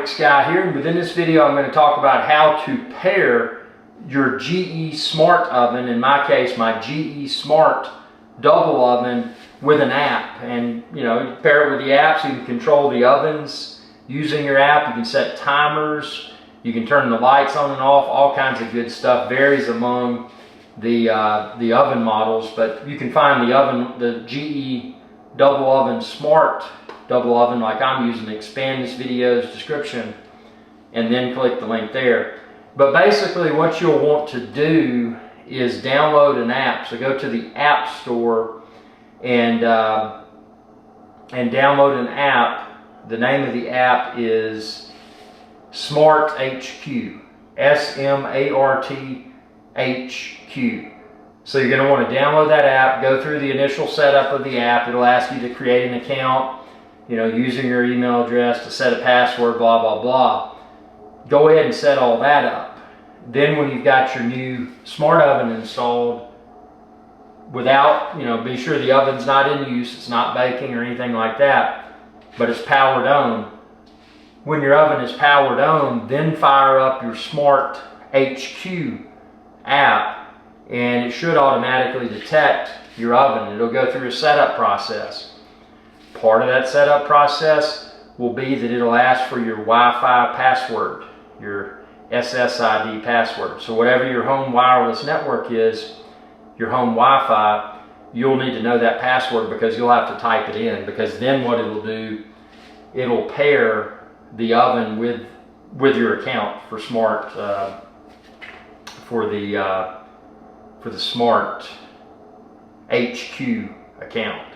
IrixGuy here, and within this video I'm going to talk about how to pair your GE Smart Oven, in my case my GE Smart Double Oven, with an app. And you pair it with the app so you can control the ovens using your app. You can set timers, you can turn the lights on and off, all kinds of good stuff. Varies among the oven models, but you can find the GE Double Oven Smart Double Oven like I'm using. Expand this video's description and then click the link there. But basically what you'll want to do is download an app. So go to the App Store and download an app. The name of the app is SmartHQ, SmartHQ. So you're going to want to download that app, go through the initial setup of the app. It'll ask you to create an account, using your email address, to set a password, blah, blah, blah. Go ahead and set all that up. Then when you've got your new smart oven installed, be sure the oven's not in use, it's not baking or anything like that, but it's powered on. When your oven is powered on, then fire up your SmartHQ app, and it should automatically detect your oven. It'll go through a setup process. Part of that setup process will be that it'll ask for your Wi-Fi password, your SSID password. So whatever your home wireless network is, your home Wi-Fi, you'll need to know that password because you'll have to type it in, because then what it'll do, it'll pair the oven with your account for the Smart HQ account.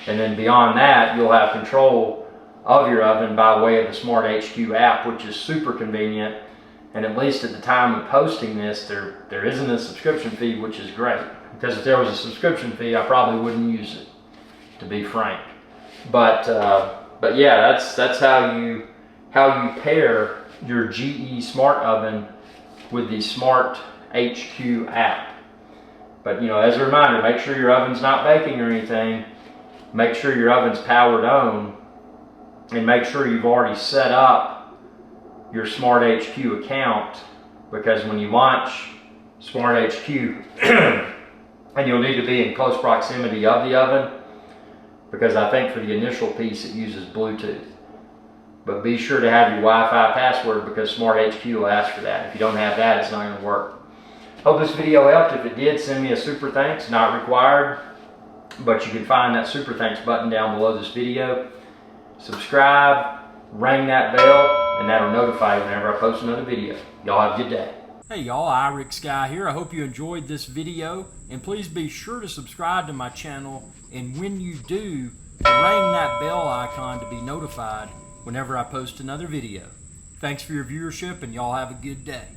And then beyond that, you'll have control of your oven by way of the SmartHQ app, which is super convenient. And at least at the time of posting this, there isn't a subscription fee, which is great. Because if there was a subscription fee, I probably wouldn't use it, to be frank. But yeah, that's how you pair your GE Smart Oven with the SmartHQ app. But as a reminder, make sure your oven's not baking or anything. Make sure your oven's powered on, and make sure you've already set up your SmartHQ account, because when you launch SmartHQ, and you'll need to be in close proximity of the oven, because I think for the initial piece it uses Bluetooth. But be sure to have your Wi-Fi password, because SmartHQ will ask for that. If you don't have that, it's not going to work. Hope this video helped. If it did, send me a super thanks. Not required, but you can find that super thanks button down below this video. Subscribe, ring that bell, and that'll notify you whenever I post another video. Y'all have a good day. Hey y'all, IrixGuy here. I hope you enjoyed this video, and please be sure to subscribe to my channel, and when you do, ring that bell icon to be notified whenever I post another video. Thanks for your viewership, and y'all have a good day.